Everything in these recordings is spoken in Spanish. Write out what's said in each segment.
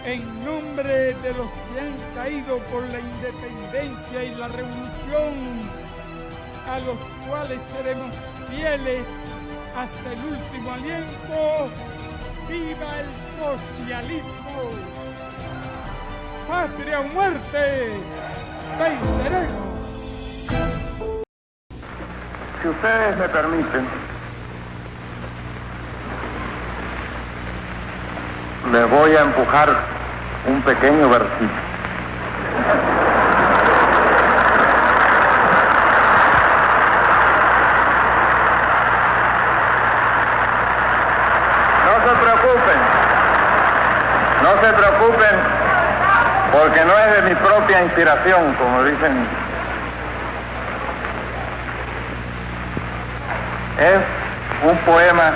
en nombre de los que han caído por la independencia y la revolución, a los cuales seremos fieles hasta el último aliento. ¡Viva el socialismo! ¡Patria o muerte! ¡Venceremos! Si ustedes me permiten, les voy a empujar un pequeño versito. No se preocupen, porque no es de mi propia inspiración, como dicen. Es un poema,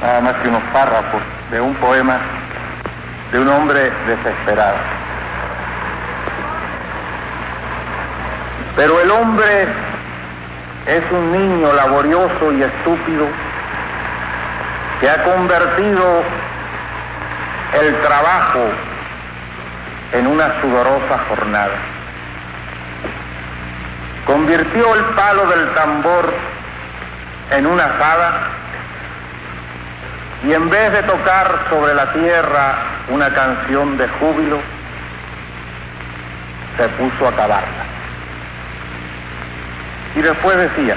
nada más que unos párrafos de un poema de un hombre desesperado. Pero el hombre es un niño laborioso y estúpido que ha convertido el trabajo en una sudorosa jornada. Convirtió el palo del tambor en una azada y en vez de tocar sobre la tierra una canción de júbilo, se puso a cavarla. Y después decía,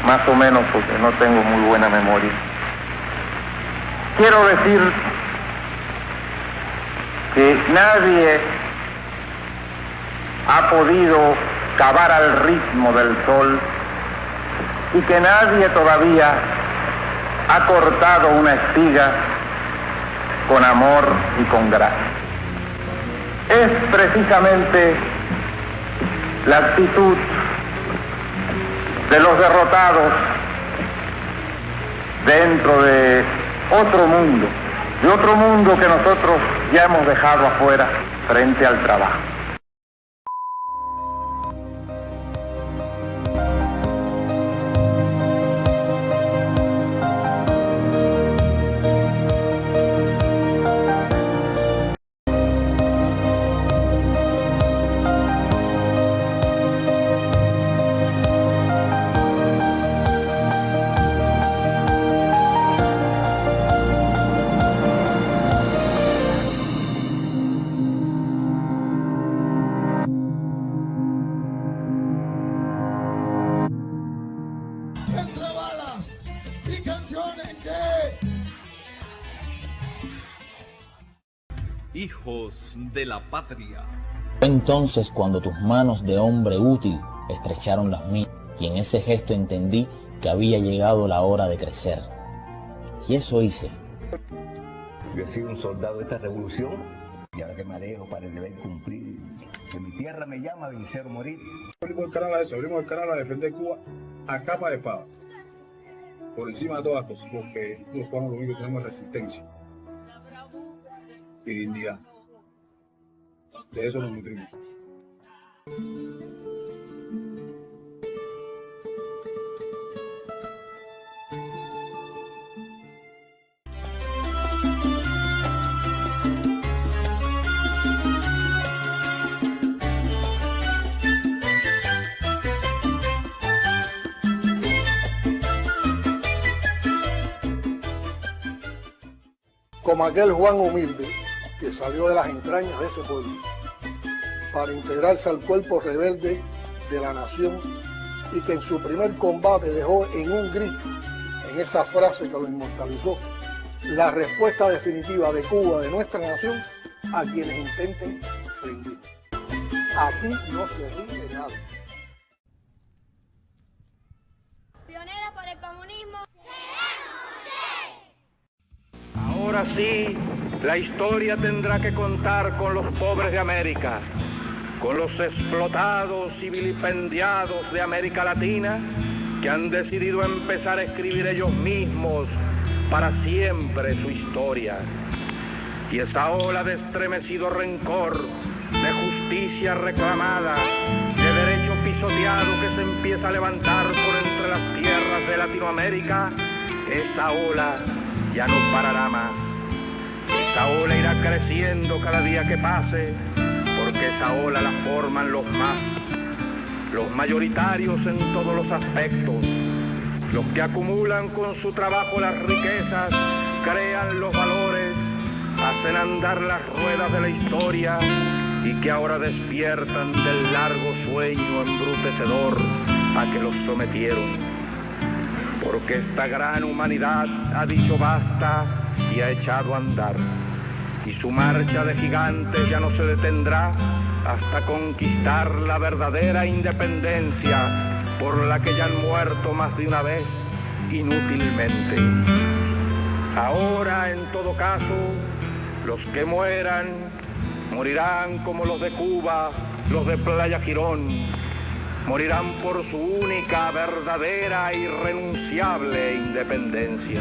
más o menos porque no tengo muy buena memoria, quiero decir que nadie ha podido cavar al ritmo del sol y que nadie todavía ha cortado una espiga con amor y con gracia. Es precisamente la actitud de los derrotados dentro de otro mundo que nosotros ya hemos dejado afuera frente al trabajo. Hijos de la patria. Fue entonces cuando tus manos de hombre útil estrecharon las mías, y en ese gesto entendí que había llegado la hora de crecer. Y eso hice. Yo he sido un soldado de esta revolución, y ahora que me alejo para el deber cumplir, que mi tierra me llama a vencer o morir. Abrimos el canal a eso, abrimos el canal a defender Cuba a capa de espada, por encima de todas las cosas, porque los cubanos lo único que tenemos es resistencia y dignidad. De eso nos nutrimos. Como aquel Juan humilde que salió de las entrañas de ese pueblo para integrarse al cuerpo rebelde de la nación y que en su primer combate dejó en un grito, en esa frase que lo inmortalizó, la respuesta definitiva de Cuba, de nuestra nación, a quienes intenten rendir. Aquí no se rinde nada. Pioneras por el comunismo. Ahora sí, la historia tendrá que contar con los pobres de América, con los explotados y vilipendiados de América Latina, que han decidido empezar a escribir ellos mismos para siempre su historia. Y esa ola de estremecido rencor, de justicia reclamada, de derecho pisoteado que se empieza a levantar por entre las tierras de Latinoamérica, esa ola ya no parará más. Esta ola irá creciendo cada día que pase, porque esa ola la forman los mayoritarios en todos los aspectos, los que acumulan con su trabajo las riquezas, crean los valores, hacen andar las ruedas de la historia y que ahora despiertan del largo sueño embrutecedor a que los sometieron. Porque esta gran humanidad ha dicho basta y ha echado a andar, y su marcha de gigantes ya no se detendrá hasta conquistar la verdadera independencia por la que ya han muerto más de una vez inútilmente. Ahora, en todo caso, los que mueran morirán como los de Cuba, los de Playa Girón, morirán por su única, verdadera, irrenunciable independencia.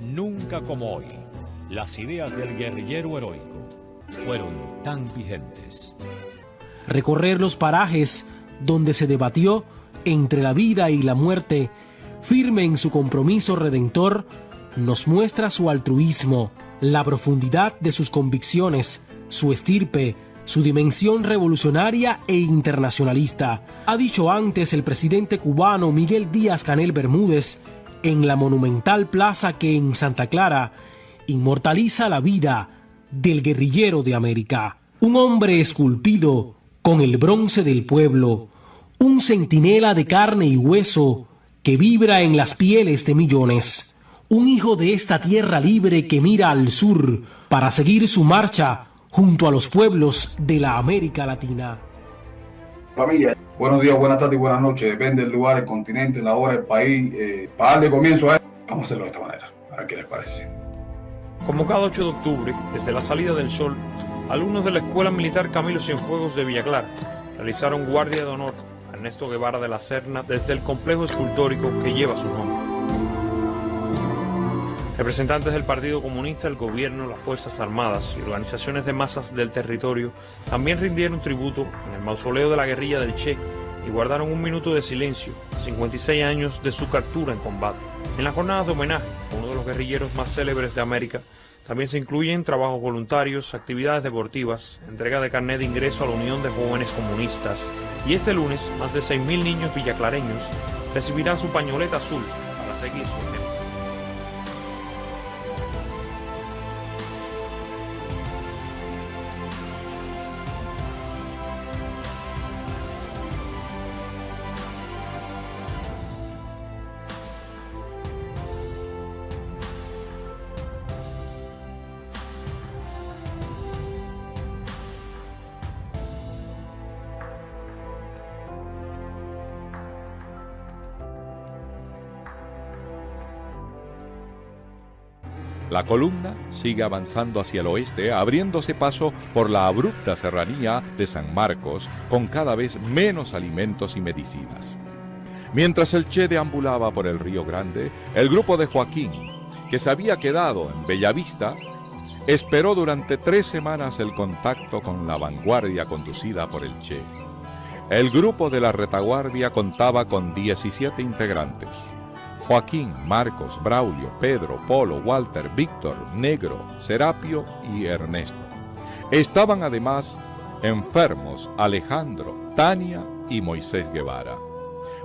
Nunca como hoy, las ideas del guerrillero heroico fueron tan vigentes. Recorrer los parajes donde se debatió entre la vida y la muerte, firme en su compromiso redentor, nos muestra su altruismo, la profundidad de sus convicciones, su estirpe, su dimensión revolucionaria e internacionalista. Ha dicho antes el presidente cubano Miguel Díaz-Canel Bermúdez en la monumental plaza que en Santa Clara inmortaliza la vida del guerrillero de América. Un hombre esculpido con el bronce del pueblo, un centinela de carne y hueso que vibra en las pieles de millones, un hijo de esta tierra libre que mira al sur para seguir su marcha junto a los pueblos de la América Latina. Familia, buenos días, buenas tardes y buenas noches. Depende del lugar, el continente, la hora, el país. Para darle comienzo a esto, vamos a hacerlo de esta manera. A ver qué les parece. Como cada 8 de octubre, desde la salida del sol, alumnos de la Escuela Militar Camilo Cienfuegos de Villa Clara realizaron guardia de honor a Ernesto Guevara de la Serna desde el complejo escultórico que lleva su nombre. Representantes del Partido Comunista, el gobierno, las Fuerzas Armadas y organizaciones de masas del territorio también rindieron tributo en el mausoleo de la guerrilla del Che y guardaron un minuto de silencio a 56 años de su captura en combate. En las jornadas de homenaje a uno de los guerrilleros más célebres de América también se incluyen trabajos voluntarios, actividades deportivas, entrega de carnet de ingreso a la Unión de Jóvenes Comunistas y este lunes más de 6.000 niños villaclareños recibirán su pañoleta azul para seguir su ejemplo. La columna sigue avanzando hacia el oeste, abriéndose paso por la abrupta serranía de San Marcos, con cada vez menos alimentos y medicinas. Mientras el Che deambulaba por el Río Grande, el grupo de Joaquín, que se había quedado en Bellavista, esperó durante 3 semanas el contacto con la vanguardia conducida por el Che. El grupo de la retaguardia contaba con 17 integrantes. Joaquín, Marcos, Braulio, Pedro, Polo, Walter, Víctor, Negro, Serapio y Ernesto. Estaban además enfermos Alejandro, Tania y Moisés Guevara,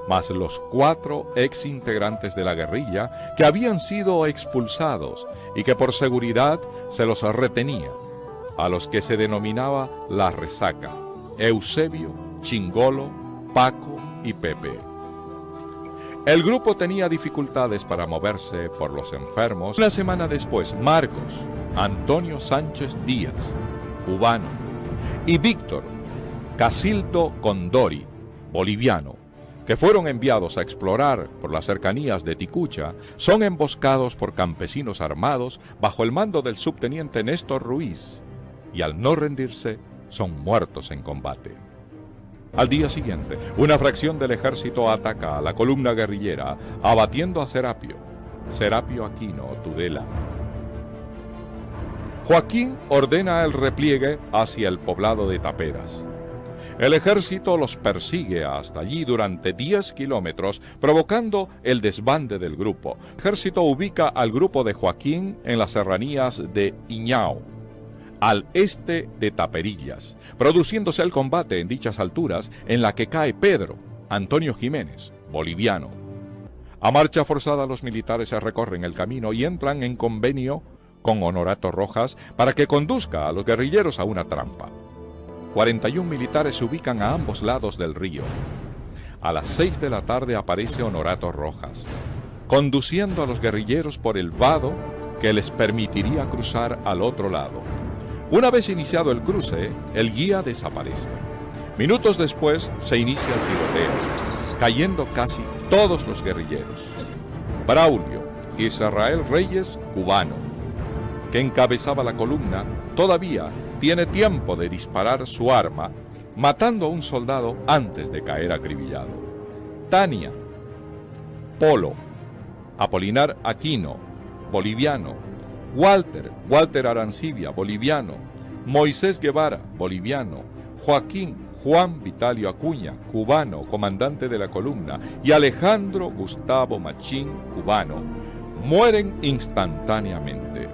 más los 4 exintegrantes de la guerrilla que habían sido expulsados y que por seguridad se los retenía, a los que se denominaba la resaca: Eusebio, Chingolo, Paco y Pepe. El grupo tenía dificultades para moverse por los enfermos. Una semana después, Marcos, Antonio Sánchez Díaz, cubano, y Víctor Casildo Condori, boliviano, que fueron enviados a explorar por las cercanías de Ticucha, son emboscados por campesinos armados bajo el mando del subteniente Néstor Ruiz, y al no rendirse, son muertos en combate. Al día siguiente, una fracción del ejército ataca a la columna guerrillera, abatiendo a Serapio Aquino Tudela. Joaquín ordena el repliegue hacia el poblado de Taperas. El ejército los persigue hasta allí durante 10 kilómetros, provocando el desbande del grupo. El ejército ubica al grupo de Joaquín en las serranías de Iñao, al este de Taperillas, produciéndose el combate en dichas alturas en la que cae Pedro Antonio Jiménez, boliviano. A marcha forzada los militares se recorren el camino y entran en convenio con Honorato Rojas para que conduzca a los guerrilleros a una trampa. 41 militares se ubican a ambos lados del río. A las 6 de la tarde aparece Honorato Rojas, conduciendo a los guerrilleros por el vado que les permitiría cruzar al otro lado. Una vez iniciado el cruce, el guía desaparece. Minutos después se inicia el tiroteo, cayendo casi todos los guerrilleros. Braulio Israel Reyes, cubano, que encabezaba la columna, todavía tiene tiempo de disparar su arma, matando a un soldado antes de caer acribillado. Tania, Polo, Apolinar Aquino, boliviano, Walter Arancibia, boliviano, Moisés Guevara, boliviano, Joaquín Juan Vitalio Acuña, cubano, comandante de la columna, y Alejandro Gustavo Machín, cubano, mueren instantáneamente.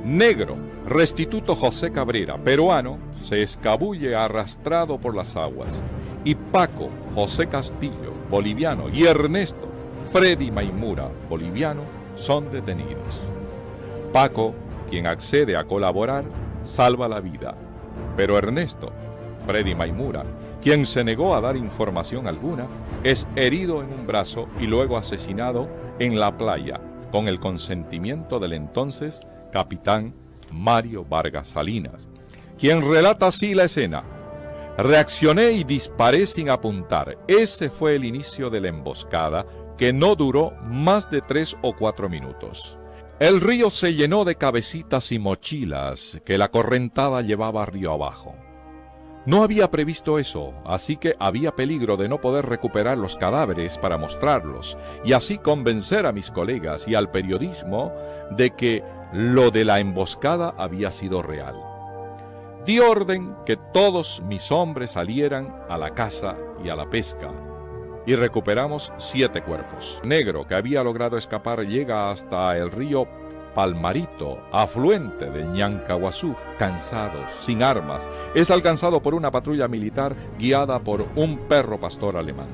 Negro, Restituto José Cabrera, peruano, se escabulle arrastrado por las aguas, y Paco José Castillo, boliviano, y Ernesto Freddy Maimura, boliviano, son detenidos. Paco, quien accede a colaborar, salva la vida, pero Ernesto Freddy Maimura, quien se negó a dar información alguna, es herido en un brazo y luego asesinado en la playa con el consentimiento del entonces capitán Mario Vargas Salinas, quien relata así la escena: reaccioné y disparé sin apuntar. Ese fue el inicio de la emboscada, que no duró más de 3 o 4 minutos. El río se llenó de cabecitas y mochilas que la correntada llevaba río abajo. No había previsto eso, así que había peligro de no poder recuperar los cadáveres para mostrarlos, y así convencer a mis colegas y al periodismo de que lo de la emboscada había sido real. Di orden que todos mis hombres salieran a la caza y a la pesca, y recuperamos 7 cuerpos. Negro, que había logrado escapar, llega hasta el río Palmarito, afluente del Ñancahuazú, cansado, sin armas. Es alcanzado por una patrulla militar guiada por un perro pastor alemán.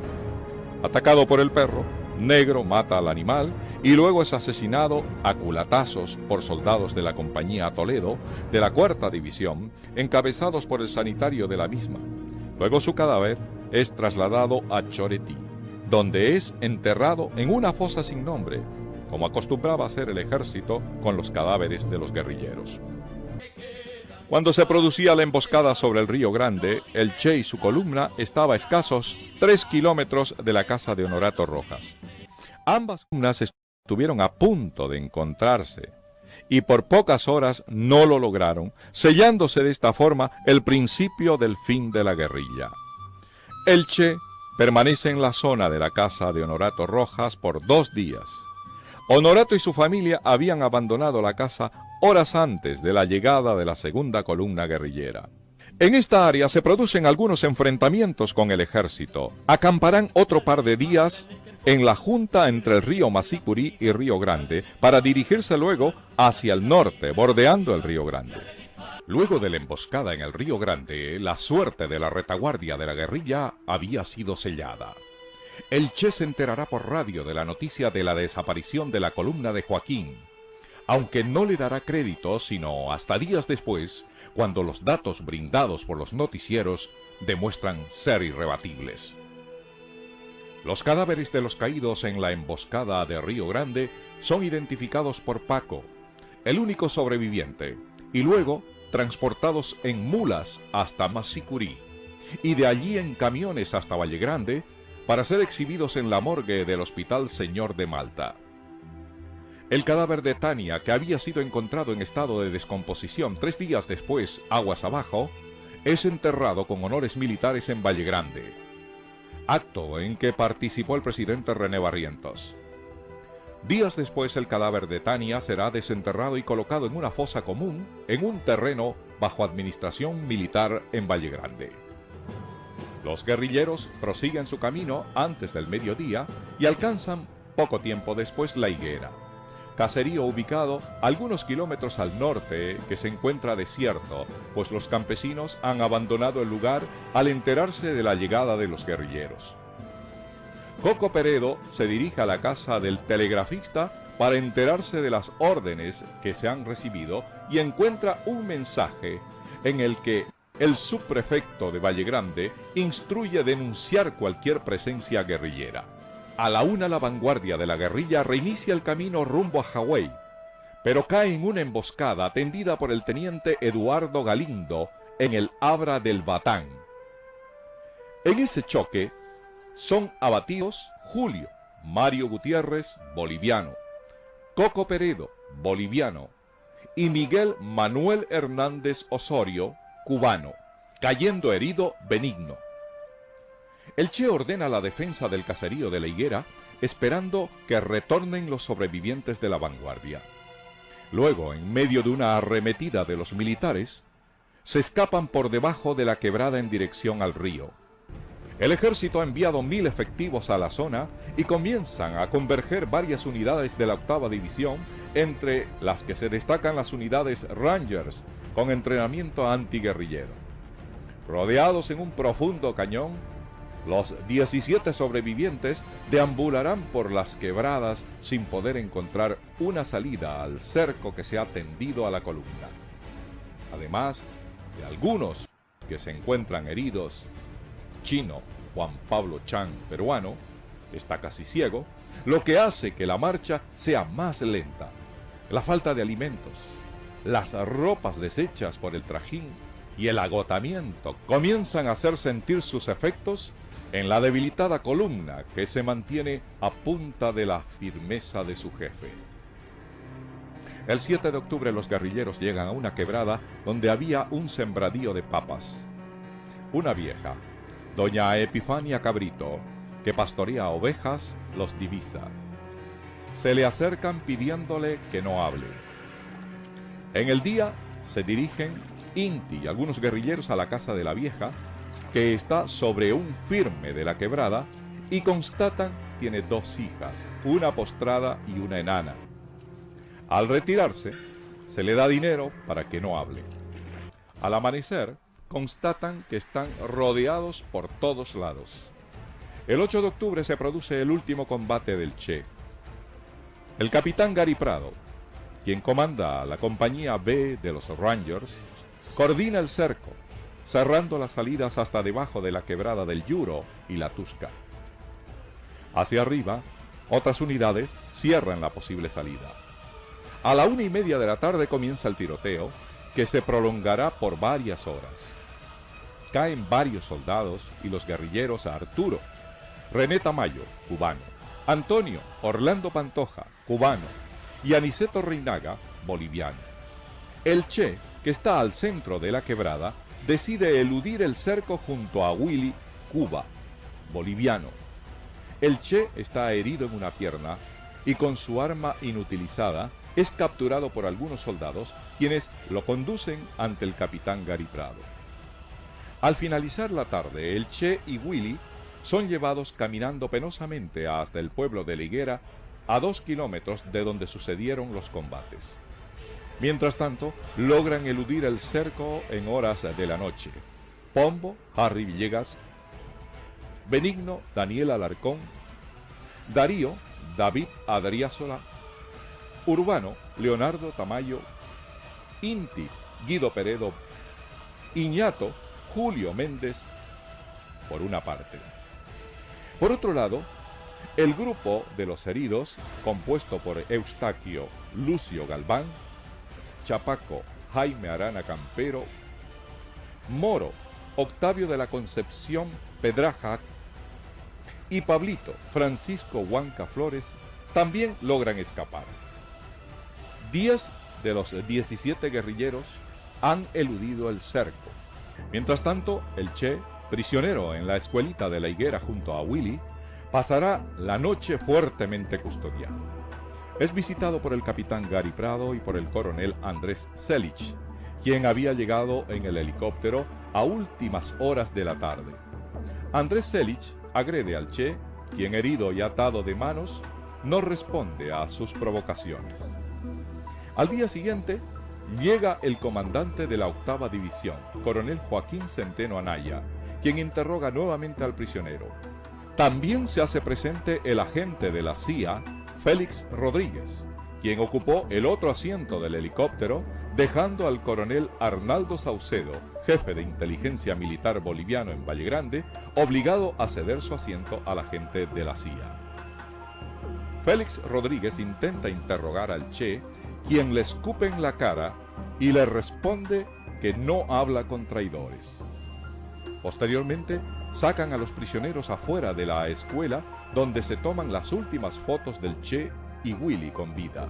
Atacado por el perro, Negro mata al animal y luego es asesinado a culatazos por soldados de la compañía Toledo de la 4ª División, encabezados por el sanitario de la misma. Luego su cadáver es trasladado a Choretí, donde es enterrado en una fosa sin nombre, como acostumbraba hacer el ejército con los cadáveres de los guerrilleros. Cuando se producía la emboscada sobre el Río Grande, el Che y su columna estaba a escasos 3 kilómetros de la casa de Honorato Rojas. Ambas columnas estuvieron a punto de encontrarse y por pocas horas no lo lograron, sellándose de esta forma el principio del fin de la guerrilla. El Che permanece en la zona de la casa de Honorato Rojas por 2 días. Honorato y su familia habían abandonado la casa horas antes de la llegada de la 2ª columna guerrillera. En esta área se producen algunos enfrentamientos con el ejército. Acamparán otro par de días en la junta entre el río Masicurí y Río Grande para dirigirse luego hacia el norte, bordeando el Río Grande. Luego de la emboscada en el Río Grande, la suerte de la retaguardia de la guerrilla había sido sellada. El Che se enterará por radio de la noticia de la desaparición de la columna de Joaquín, aunque no le dará crédito sino hasta días después, cuando los datos brindados por los noticieros demuestran ser irrebatibles. Los cadáveres de los caídos en la emboscada de Río Grande son identificados por Paco, el único sobreviviente, y luego transportados en mulas hasta Masicurí, y de allí en camiones hasta Valle Grande, para ser exhibidos en la morgue del Hospital Señor de Malta. El cadáver de Tania, que había sido encontrado en estado de descomposición 3 días después, aguas abajo, es enterrado con honores militares en Valle Grande, acto en que participó el presidente René Barrientos. Días después, el cadáver de Tania será desenterrado y colocado en una fosa común en un terreno bajo administración militar en Valle Grande. Los guerrilleros prosiguen su camino antes del mediodía y alcanzan poco tiempo después La Higuera, caserío ubicado algunos kilómetros al norte que se encuentra desierto, pues los campesinos han abandonado el lugar al enterarse de la llegada de los guerrilleros. Coco Peredo se dirige a la casa del telegrafista para enterarse de las órdenes que se han recibido y encuentra un mensaje en el que el subprefecto de Valle Grande instruye denunciar cualquier presencia guerrillera. A la 1 la vanguardia de la guerrilla reinicia el camino rumbo a Hawái, pero cae en una emboscada tendida por el teniente Eduardo Galindo en el Abra del Batán. En ese choque son abatidos Julio Mario Gutiérrez, boliviano, Coco Peredo, boliviano, y Miguel Manuel Hernández Osorio, cubano, cayendo herido Benigno. El Che ordena la defensa del caserío de La Higuera, esperando que retornen los sobrevivientes de la vanguardia. Luego, en medio de una arremetida de los militares, se escapan por debajo de la quebrada en dirección al río. El ejército ha enviado 1000 efectivos a la zona y comienzan a converger varias unidades de la 8ª División, entre las que se destacan las unidades Rangers, con entrenamiento antiguerrillero. Rodeados en un profundo cañón, los 17 sobrevivientes deambularán por las quebradas sin poder encontrar una salida al cerco que se ha tendido a la columna. Además de algunos que se encuentran heridos, Chino Juan Pablo Chan, peruano, está casi ciego, lo que hace que la marcha sea más lenta. La falta de alimentos, las ropas deshechas por el trajín y el agotamiento comienzan a hacer sentir sus efectos en la debilitada columna que se mantiene a punta de la firmeza de su jefe. El 7 de octubre los guerrilleros llegan a una quebrada donde había un sembradío de papas. Una vieja, doña Epifania Cabrito, que pastorea ovejas, los divisa. Se le acercan pidiéndole que no hable. En el día se dirigen Inti y algunos guerrilleros a la casa de la vieja, que está sobre un firme de la quebrada, y constatan tiene 2 hijas, una postrada y una enana. Al retirarse, se le da dinero para que no hable. Al amanecer, constatan que están rodeados por todos lados. El 8 de octubre se produce el último combate del Che. El capitán Gary Prado, quien comanda la compañía B de los Rangers, coordina el cerco, cerrando las salidas hasta debajo de la quebrada del Yuro y la Tusca. Hacia arriba, otras unidades cierran la posible salida. A la 1:30 de la tarde comienza el tiroteo, que se prolongará por varias horas. Caen varios soldados y los guerrilleros a Arturo, René Tamayo, cubano, Antonio Orlando Pantoja, cubano, y Aniceto Reinaga, boliviano. El Che, que está al centro de la quebrada, decide eludir el cerco junto a Willy, Cuba, boliviano. El Che está herido en una pierna y con su arma inutilizada es capturado por algunos soldados, quienes lo conducen ante el capitán Gary Prado. Al finalizar la tarde, el Che y Willy son llevados caminando penosamente hasta el pueblo de La Higuera, a 2 kilómetros de donde sucedieron los combates. Mientras tanto, logran eludir el cerco en horas de la noche. Pombo, Harry Villegas, Benigno, Daniel Alarcón, Darío, David Adriázola, Urbano, Leonardo Tamayo, Inti, Guido Peredo, Iñato, Julio Méndez, por una parte. Por otro lado, el grupo de los heridos, compuesto por Eustaquio Lucio Galván, Chapaco Jaime Arana Campero, Moro Octavio de la Concepción Pedraja, y Pablito, Francisco Huanca Flores, también logran escapar. 10 de los 17 guerrilleros han eludido el cerco. Mientras tanto, el Che, prisionero en la escuelita de la higuera junto a Willy, pasará la noche fuertemente custodiado. Es visitado por el capitán Gary Prado y por el coronel Andrés Selich, quien había llegado en el helicóptero a últimas horas de la tarde. Andrés Selich agrede al Che, quien, herido y atado de manos, no responde a sus provocaciones. Al día siguiente, llega el comandante de la 8ª División, coronel Joaquín Centeno Anaya, quien interroga nuevamente al prisionero. También se hace presente el agente de la CIA, Félix Rodríguez, quien ocupó el otro asiento del helicóptero, dejando al coronel Arnaldo Saucedo, jefe de inteligencia militar boliviano en Valle Grande, obligado a ceder su asiento al agente de la CIA. Félix Rodríguez intenta interrogar al Che, quien le escupe en la cara y le responde que no habla con traidores. Posteriormente, sacan a los prisioneros afuera de la escuela, donde se toman las últimas fotos del Che y Willy con vida.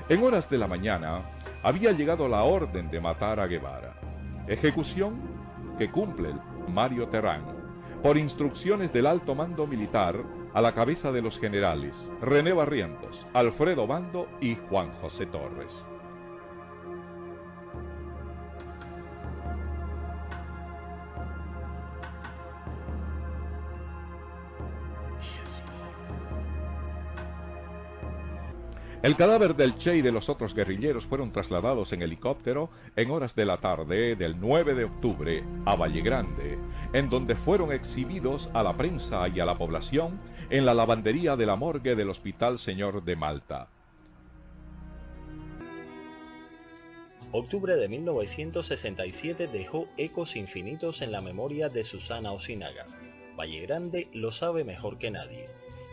En horas de la mañana, había llegado la orden de matar a Guevara, ejecución que cumple Mario Terrano, por instrucciones del alto mando militar, a la cabeza de los generales René Barrientos, Alfredo Bando y Juan José Torres. El cadáver del Che y de los otros guerrilleros fueron trasladados en helicóptero en horas de la tarde del 9 de octubre a Valle Grande, en donde fueron exhibidos a la prensa y a la población en la lavandería de la morgue del Hospital Señor de Malta. Octubre de 1967 dejó ecos infinitos en la memoria de Susana Osinaga. Valle Grande lo sabe mejor que nadie.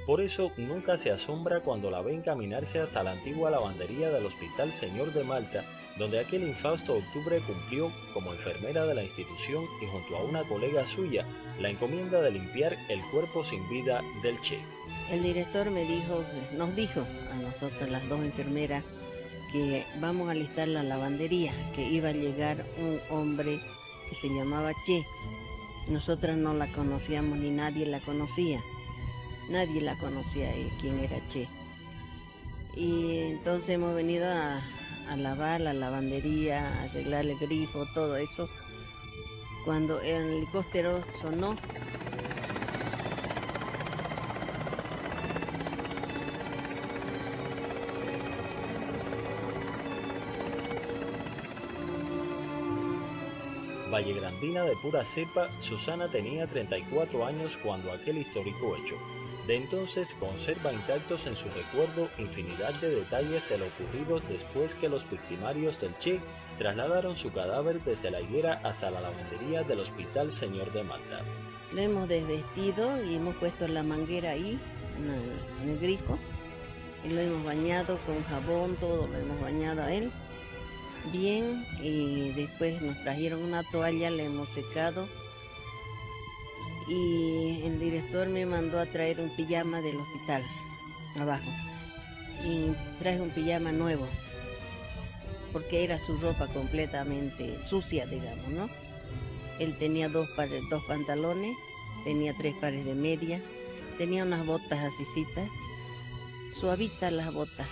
Por eso nunca se asombra cuando la ven caminarse hasta la antigua lavandería del Hospital Señor de Malta, donde aquel infausto octubre cumplió como enfermera de la institución y junto a una colega suya la encomienda de limpiar el cuerpo sin vida del Che. El director nos dijo a nosotros las dos enfermeras que vamos a alistar la lavandería, que iba a llegar un hombre que se llamaba Che. Nosotras no la conocíamos ni nadie la conocía. Nadie la conocía quién era Che. Y entonces hemos venido a lavar la lavandería, a arreglar el grifo, todo eso. Cuando el helicóptero sonó, Vallegrandina de pura cepa, Susana tenía 34 años cuando aquel histórico hecho. De entonces conserva intactos en su recuerdo infinidad de detalles de lo ocurrido después que los victimarios del Che trasladaron su cadáver desde la higuera hasta la lavandería del Hospital Señor de Malta. Lo hemos desvestido y hemos puesto la manguera ahí, en el grifo, y lo hemos bañado con jabón, todo lo hemos bañado a él bien, y después nos trajeron una toalla, le hemos secado. Y el director me mandó a traer un pijama del hospital, abajo. Y traje un pijama nuevo, porque era su ropa completamente sucia, digamos, ¿no? Él tenía dos pantalones, tenía 3 pares de media, tenía unas botas asícitas, suavitas las botas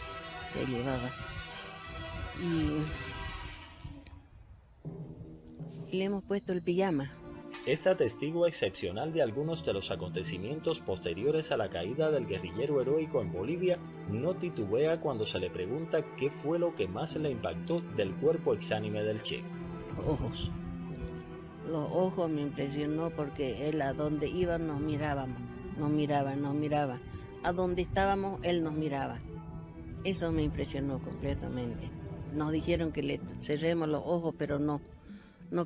que llevaba. Y le hemos puesto el pijama. Esta testigo excepcional de algunos de los acontecimientos posteriores a la caída del guerrillero heroico en Bolivia no titubea cuando se le pregunta qué fue lo que más le impactó del cuerpo exánime del Che. Ojos. Los ojos me impresionó porque él a donde iba nos mirábamos, nos miraba. A donde estábamos él nos miraba. Eso me impresionó completamente. Nos dijeron que le cerremos los ojos, pero no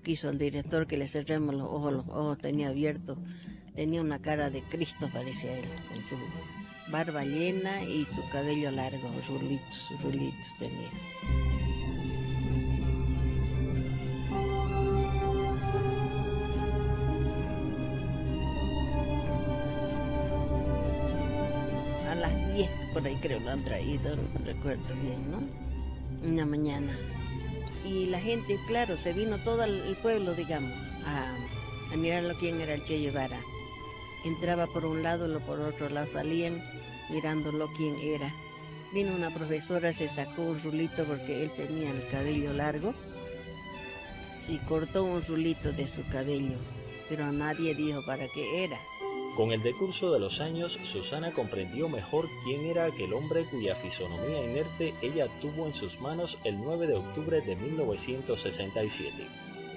quiso el director que le cerremos los ojos tenía abiertos, tenía una cara de Cristo parecía él, con su barba llena y su cabello largo, rulitos tenía. las 10 por ahí creo lo han traído, no recuerdo bien, ¿no? En la mañana. Y la gente, claro, se vino todo el pueblo, digamos, a mirarlo quién era el Che Guevara. Entraba por un lado, por otro lado salían mirándolo quién era. Vino una profesora, se sacó un rulito porque él tenía el cabello largo. Sí, cortó un rulito de su cabello, pero a nadie dijo para qué era. Con el decurso de los años, Susana comprendió mejor quién era aquel hombre cuya fisonomía inerte ella tuvo en sus manos el 9 de octubre de 1967.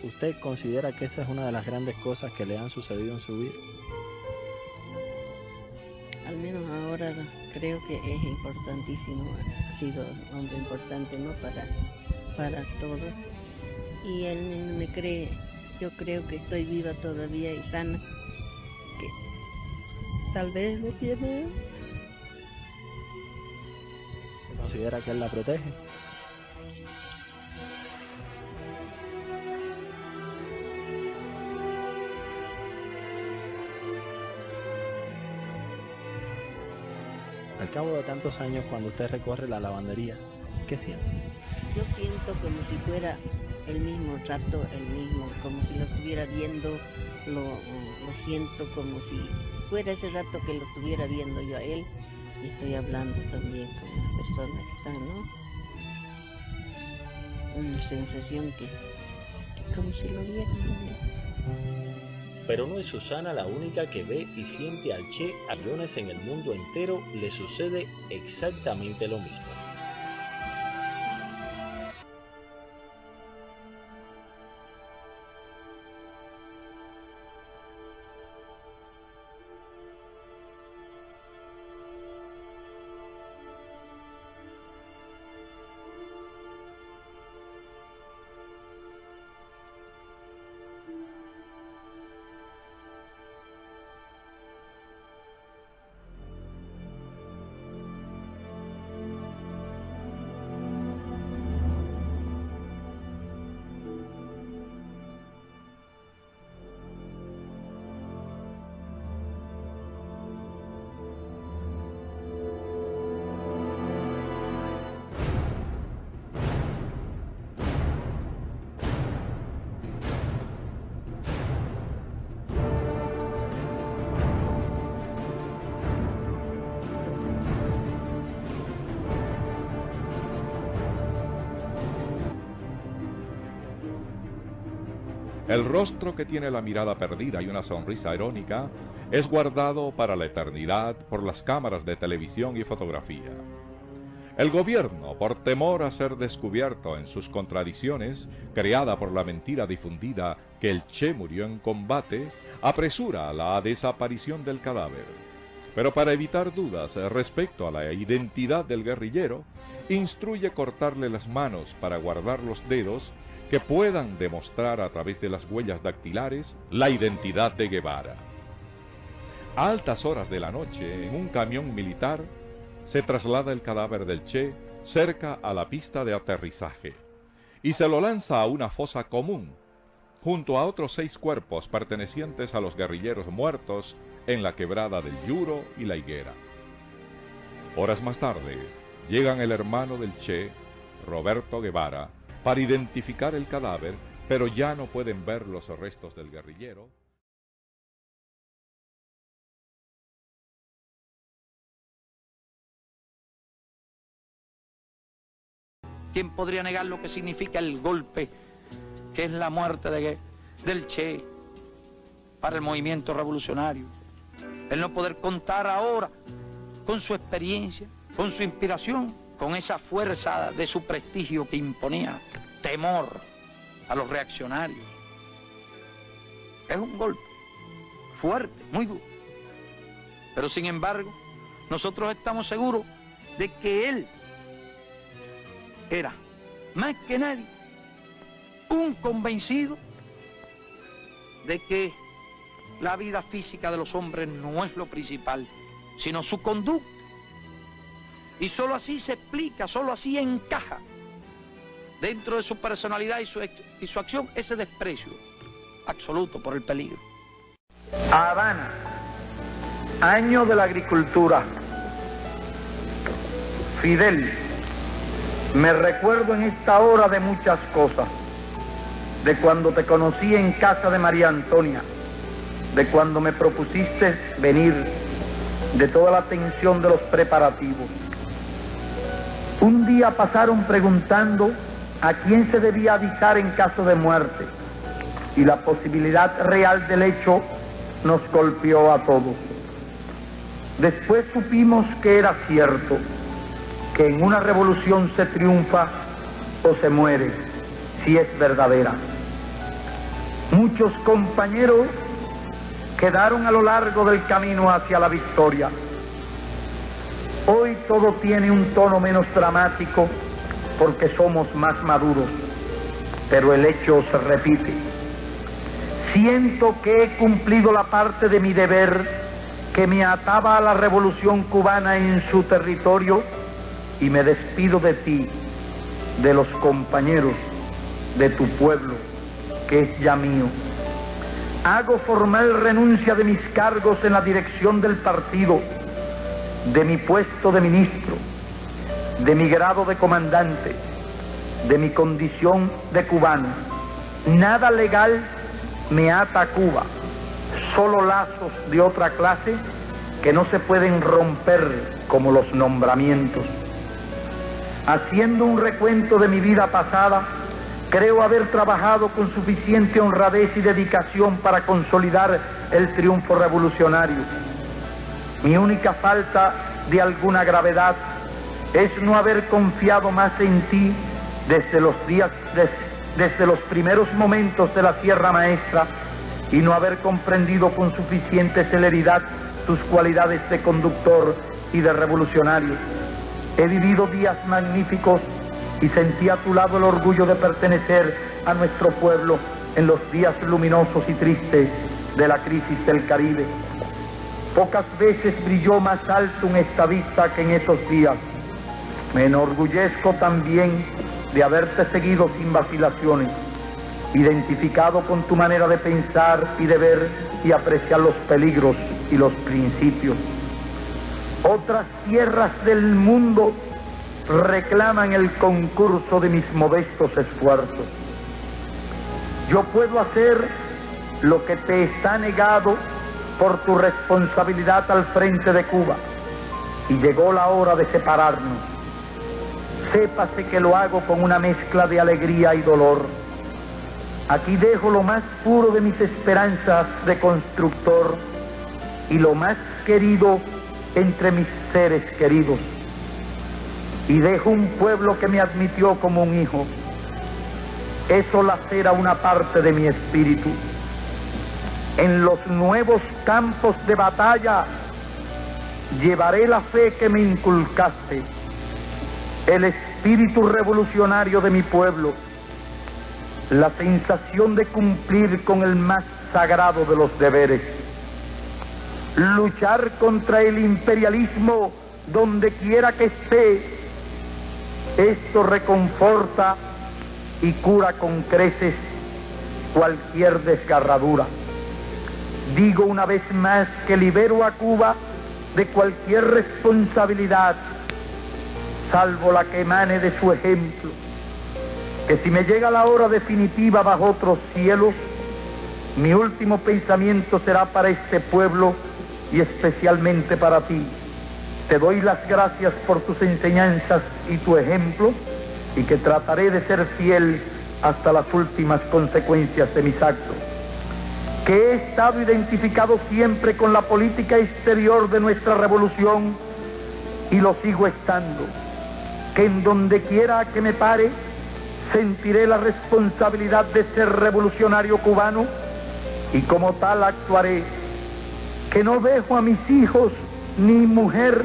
¿Usted considera que esa es una de las grandes cosas que le han sucedido en su vida? Al menos ahora creo que es importantísimo, ha sido un hombre importante, ¿no? Para todo. Y él me cree, yo creo que estoy viva todavía y sana, que tal vez me tiene. ¿Considera que él la protege? Al cabo de tantos años, cuando usted recorre la lavandería, ¿qué siente? Yo siento como si fuera el mismo rato, como si lo estuviera viendo, lo siento como si fuera ese rato que lo estuviera viendo yo a él, y estoy hablando también con las personas que están, ¿no? Una sensación que como si lo viera. Pero no es Susana la única que ve y siente al Che. A millones en el mundo entero le sucede exactamente lo mismo. El rostro que tiene la mirada perdida y una sonrisa irónica es guardado para la eternidad por las cámaras de televisión y fotografía. El gobierno, por temor a ser descubierto en sus contradicciones, creada por la mentira difundida que el Che murió en combate, apresura la desaparición del cadáver. Pero para evitar dudas respecto a la identidad del guerrillero, instruye cortarle las manos para guardar los dedos que puedan demostrar a través de las huellas dactilares la identidad de Guevara. A altas horas de la noche, en un camión militar, se traslada el cadáver del Che cerca a la pista de aterrizaje y se lo lanza a una fosa común, junto a otros 6 cuerpos pertenecientes a los guerrilleros muertos en la quebrada del Yuro y la Higuera. Horas más tarde, llegan el hermano del Che, Roberto Guevara, para identificar el cadáver, pero ya no pueden ver los restos del guerrillero. ¿Quién podría negar lo que significa el golpe, que es la muerte del Che para el movimiento revolucionario? El no poder contar ahora con su experiencia, con su inspiración, con esa fuerza de su prestigio que imponía temor a los reaccionarios. Es un golpe fuerte, muy duro. Pero sin embargo, nosotros estamos seguros de que él era, más que nadie, un convencido de que la vida física de los hombres no es lo principal, sino su conducta. Y solo así se explica, solo así encaja dentro de su personalidad y su acción ese desprecio absoluto por el peligro. Habana, año de la agricultura, Fidel, me recuerdo en esta hora de muchas cosas, de cuando te conocí en casa de María Antonia, de cuando me propusiste venir, de toda la tensión de los preparativos. Un día pasaron preguntando a quién se debía avisar en caso de muerte, y la posibilidad real del hecho nos golpeó a todos. Después supimos que era cierto, que en una revolución se triunfa o se muere, si es verdadera. Muchos compañeros quedaron a lo largo del camino hacia la victoria. Hoy todo tiene un tono menos dramático porque somos más maduros, pero el hecho se repite. Siento que he cumplido la parte de mi deber que me ataba a la revolución cubana en su territorio y me despido de ti, de los compañeros, de tu pueblo, que es ya mío. Hago formal renuncia de mis cargos en la dirección del partido, de mi puesto de ministro, de mi grado de comandante, de mi condición de cubano. Nada legal me ata a Cuba, solo lazos de otra clase que no se pueden romper como los nombramientos. Haciendo un recuento de mi vida pasada, creo haber trabajado con suficiente honradez y dedicación para consolidar el triunfo revolucionario. Mi única falta de alguna gravedad es no haber confiado más en ti desde los primeros momentos de la Sierra Maestra y no haber comprendido con suficiente celeridad tus cualidades de conductor y de revolucionario. He vivido días magníficos y sentí a tu lado el orgullo de pertenecer a nuestro pueblo en los días luminosos y tristes de la crisis del Caribe. Pocas veces brilló más alto un estadista que en esos días. Me enorgullezco también de haberte seguido sin vacilaciones, identificado con tu manera de pensar y de ver y apreciar los peligros y los principios. Otras tierras del mundo reclaman el concurso de mis modestos esfuerzos. Yo puedo hacer lo que te está negado por tu responsabilidad al frente de Cuba, y llegó la hora de separarnos. Sépase que lo hago con una mezcla de alegría y dolor. Aquí dejo lo más puro de mis esperanzas de constructor y lo más querido entre mis seres queridos. Y dejo un pueblo que me admitió como un hijo. Eso lacera una parte de mi espíritu. En los nuevos campos de batalla llevaré la fe que me inculcaste, el espíritu revolucionario de mi pueblo, la sensación de cumplir con el más sagrado de los deberes, luchar contra el imperialismo donde quiera que esté. Esto reconforta y cura con creces cualquier desgarradura. Digo una vez más que libero a Cuba de cualquier responsabilidad, salvo la que emane de su ejemplo, que si me llega la hora definitiva bajo otros cielos, mi último pensamiento será para este pueblo y especialmente para ti. Te doy las gracias por tus enseñanzas y tu ejemplo, y que trataré de ser fiel hasta las últimas consecuencias de mis actos. Que he estado identificado siempre con la política exterior de nuestra revolución y lo sigo estando. Que en donde quiera que me pare, sentiré la responsabilidad de ser revolucionario cubano y como tal actuaré. Que no dejo a mis hijos ni mujer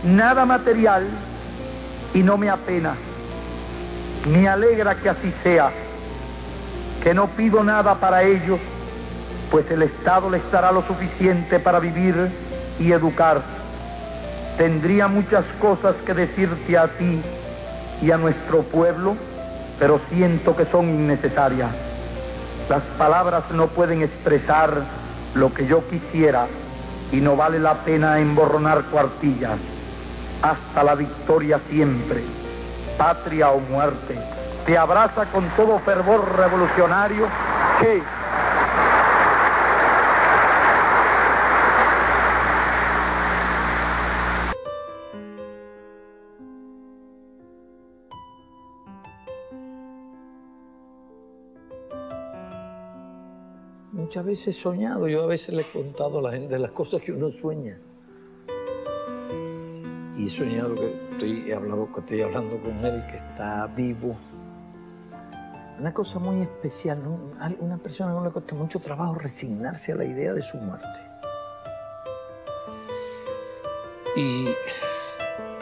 nada material y no me apena. Me alegra que así sea. Que no pido nada para ellos, pues el Estado les dará lo suficiente para vivir y educar. Tendría muchas cosas que decirte a ti y a nuestro pueblo, pero siento que son innecesarias. Las palabras no pueden expresar lo que yo quisiera y no vale la pena emborronar cuartillas. hasta la victoria siempre, patria o muerte. Te abraza con todo fervor revolucionario Che. Muchas veces he soñado, yo a veces le he contado a la gente las cosas que uno sueña. Y he soñado que estoy hablando con él, que está vivo. Una cosa muy especial, ¿no? Una persona que no le cuesta mucho trabajo resignarse a la idea de su muerte. ¿Y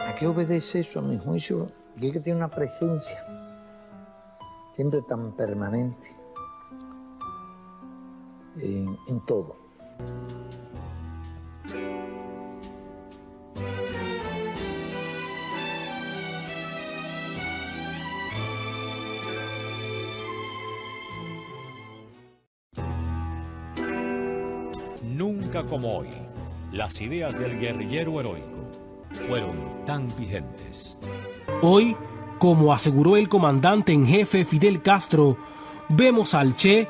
a qué obedece eso, a mi juicio? Que tiene una presencia siempre tan permanente en todo. Nunca como hoy, las ideas del guerrillero heroico fueron tan vigentes. Hoy, como aseguró el comandante en jefe Fidel Castro, vemos al Che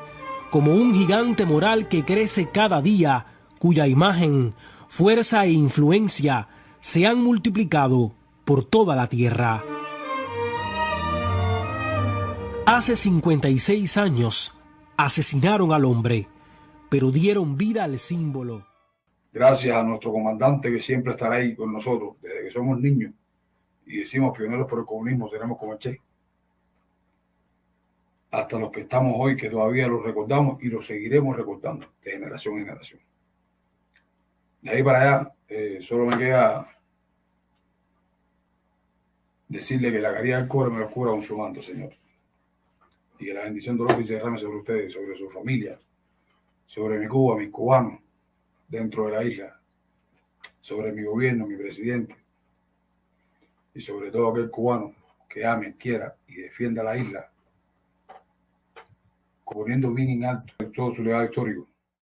como un gigante moral que crece cada día, cuya imagen, fuerza e influencia se han multiplicado por toda la tierra. Hace 56 años asesinaron al hombre, pero dieron vida al símbolo. Gracias a nuestro comandante que siempre estará ahí con nosotros desde que somos niños y decimos pioneros por el comunismo, seremos como el Che. Hasta los que estamos hoy, que todavía los recordamos y los seguiremos recordando de generación en generación. De ahí para allá, solo me queda decirle que la caridad del cobre me lo cura con su manto, Señor. Y que la bendición de Dios se derrame sobre ustedes, sobre su familia, sobre mi Cuba, mis cubanos dentro de la isla, sobre mi gobierno, mi presidente, y sobre todo aquel cubano que ame, quiera y defienda la isla, poniendo bien en alto todo su legado histórico.